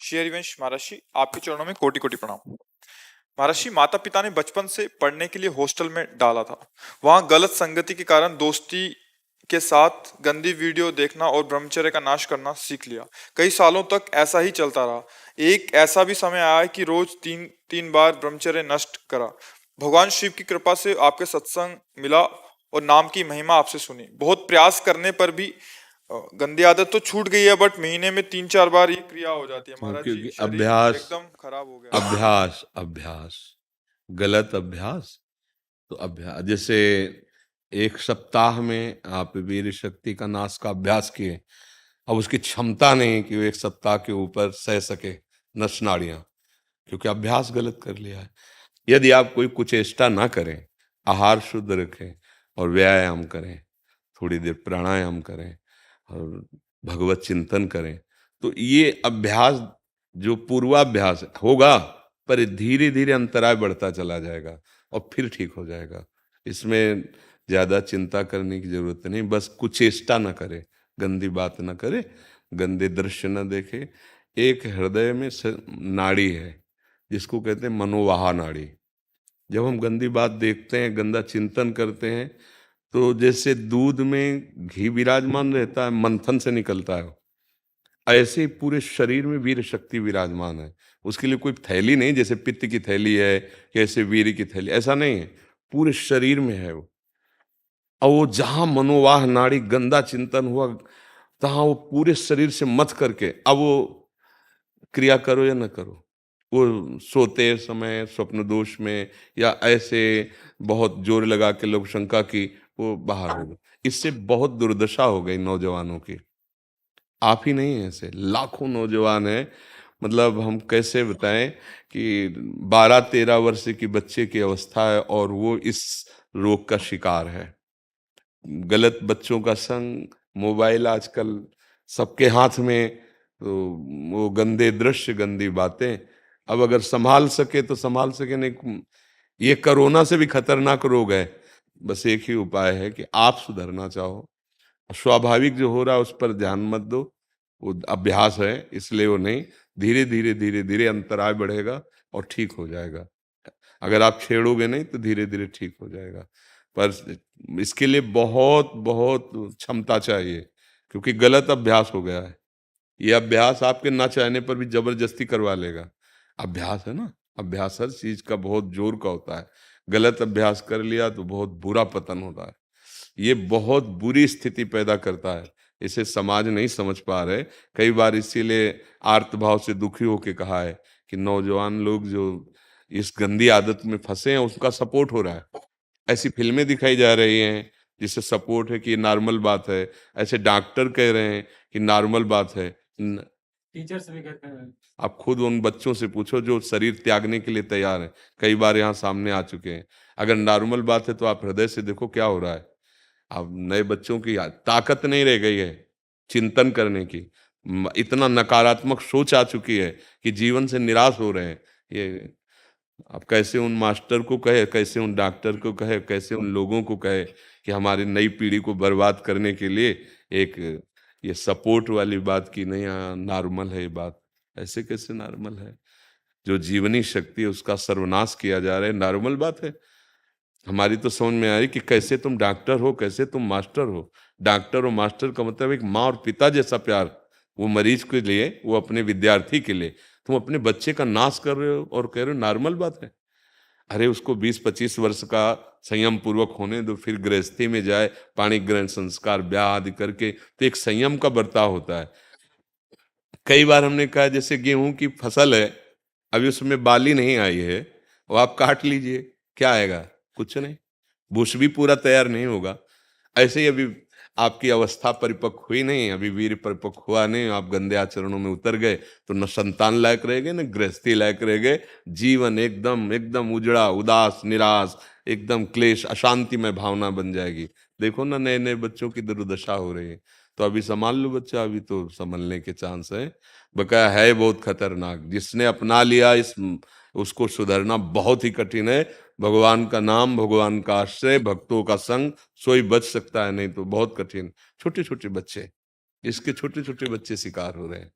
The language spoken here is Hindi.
श्री हरिवंश महर्षि, आपके चरणों में कोटि कोटि प्रणाम। महर्षि, माता पिता ने बचपन से पढ़ने के लिए हॉस्टल में डाला था। वहां गलत संगति के कारण दोस्ती के साथ गंदी वीडियो देखना और ब्रह्मचर्य का नाश करना सीख लिया। कई सालों तक ऐसा ही चलता रहा। एक ऐसा भी समय आया कि रोज तीन तीन बार ब्रह्मचर्य नष्ट करा। भगवान शिव की कृपा से आपके सत्संग मिला और नाम की महिमा आपसे सुनी। बहुत प्रयास करने पर भी गंदी आदत तो छूट गई है, बट महीने में 3-4 बार ये क्रिया हो जाती है। महाराज जी, क्योंकि शरीर एकदम खराब हो गया। अभ्यास अभ्यास गलत अभ्यास। तो अभ्यास जैसे एक सप्ताह में आप वीर शक्ति का नाश का अभ्यास किए, अब उसकी क्षमता नहीं कि वो एक सप्ताह के ऊपर सह सके नस नाड़ियां, क्योंकि अभ्यास गलत कर लिया है। यदि आप कोई कुचेष्टा ना करें, आहार शुद्ध रखें और व्यायाम करें, थोड़ी देर प्राणायाम करें और भगवत चिंतन करें, तो ये अभ्यास जो पूर्वाभ्यास होगा, पर धीरे धीरे अंतराय बढ़ता चला जाएगा और फिर ठीक हो जाएगा। इसमें ज्यादा चिंता करने की जरूरत नहीं। बस कुचेष्टा न करे, गंदी बात न करे, गंदे दृश्य न देखे। एक हृदय में नाड़ी है जिसको कहते हैं मनोवाहा नाड़ी। जब हम गंदी बात देखते हैं, गंदा चिंतन करते हैं, तो जैसे दूध में घी विराजमान रहता है, मंथन से निकलता है, ऐसे ही पूरे शरीर में वीर शक्ति विराजमान है। उसके लिए कोई थैली नहीं, जैसे पित्त की थैली है, कैसे वीर की थैली, ऐसा नहीं है, पूरे शरीर में है वो। और वो जहां मनोवाह नाड़ी गंदा चिंतन हुआ, तहां वो पूरे शरीर से मथ करके अब वो क्रिया करो या न करो, वो सोते समय स्वप्न दोष में या ऐसे बहुत जोर लगा के लोग शंका की, वो बाहर हो गए। इससे बहुत दुर्दशा हो गई नौजवानों की। आप ही नहीं हैं, ऐसे लाखों नौजवान हैं। मतलब हम कैसे बताएं कि 12-13 वर्ष की बच्चे की अवस्था है और वो इस रोग का शिकार है। गलत बच्चों का संग, मोबाइल आजकल सबके हाथ में, तो वो गंदे दृश्य, गंदी बातें। अब अगर संभाल सके तो संभाल सके, नहीं ये कोरोना से भी खतरनाक रोग है। बस एक ही उपाय है कि आप सुधरना चाहो, स्वाभाविक जो हो रहा है उस पर ध्यान मत दो। वो अभ्यास है, इसलिए वो नहीं, धीरे धीरे धीरे धीरे अंतराय बढ़ेगा और ठीक हो जाएगा। अगर आप छेड़ोगे नहीं तो धीरे धीरे ठीक हो जाएगा। पर इसके लिए बहुत बहुत क्षमता चाहिए, क्योंकि गलत अभ्यास हो गया है। ये अभ्यास आपके ना चाहने पर भी जबरदस्ती करवा लेगा। अभ्यास है ना, अभ्यास हर चीज का बहुत जोर का होता है। गलत अभ्यास कर लिया तो बहुत बुरा पतन होता है। ये बहुत बुरी स्थिति पैदा करता है। इसे समाज नहीं समझ पा रहे। कई बार इसीलिए आर्त भाव से दुखी होके कहा है कि नौजवान लोग जो इस गंदी आदत में फंसे हैं, उसका सपोर्ट हो रहा है। ऐसी फिल्में दिखाई जा रही हैं जिससे सपोर्ट है कि ये नॉर्मल बात है। ऐसे डॉक्टर कह रहे हैं कि नॉर्मल बात है। टीचर्स भी कहते हैं। आप खुद उन बच्चों से पूछो जो शरीर त्यागने के लिए तैयार हैं, कई बार यहाँ सामने आ चुके हैं। अगर नॉर्मल बात है तो आप हृदय से देखो क्या हो रहा है। अब नए बच्चों की ताकत नहीं रह गई है चिंतन करने की। इतना नकारात्मक सोच आ चुकी है कि जीवन से निराश हो रहे हैं। ये अब कैसे उन मास्टर को कहे, कैसे उन डॉक्टर को कहे, कैसे उन लोगों को कहे कि हमारी नई पीढ़ी को बर्बाद करने के लिए एक ये सपोर्ट वाली बात की नहीं, नॉर्मल है ये बात। ऐसे कैसे नॉर्मल है? जो जीवनी शक्ति है उसका सर्वनाश किया जा रहा है, नॉर्मल बात है? हमारी तो समझ में आ रही कि कैसे तुम डॉक्टर हो, कैसे तुम मास्टर हो। डॉक्टर और मास्टर का मतलब एक माँ और पिता जैसा प्यार, वो मरीज के लिए, वो अपने विद्यार्थी के लिए। तुम अपने बच्चे का नाश कर रहे हो और कह रहे हो नॉर्मल बात है। अरे उसको 20-25 वर्ष का संयम पूर्वक होने दो, फिर गृहस्थी में जाए, पाणी ग्रहण संस्कार ब्याह आदि करके, तो एक संयम का बर्ताव होता है। कई बार हमने कहा जैसे गेहूं की फसल है, अभी उसमें बाली नहीं आई है, वो आप काट लीजिए, क्या आएगा? कुछ नहीं, बुश भी पूरा तैयार नहीं होगा। ऐसे ही अभी आपकी अवस्था परिपक्व हुई नहीं, अभी वीर परिपक्व हुआ नहीं, आप गंदे आचरणों में उतर गए, तो न संतान लायक रह गए, न गृहस्थी लायक रह गए। जीवन एकदम एकदम उजड़ा, उदास, निराश, एकदम क्लेश, अशांति में भावना बन जाएगी। देखो ना, नए नए बच्चों की दुर्दशा हो रही है। तो अभी संभाल लो बच्चा, अभी तो संभलने के चांस है। बकाया है बहुत खतरनाक। जिसने अपना लिया इस, उसको सुधरना बहुत ही कठिन है। भगवान का नाम, भगवान का आश्रय, भक्तों का संग, सोई बच सकता है, नहीं तो बहुत कठिन। छोटे छोटे बच्चे, इसके छोटे छोटे बच्चे शिकार हो रहे हैं।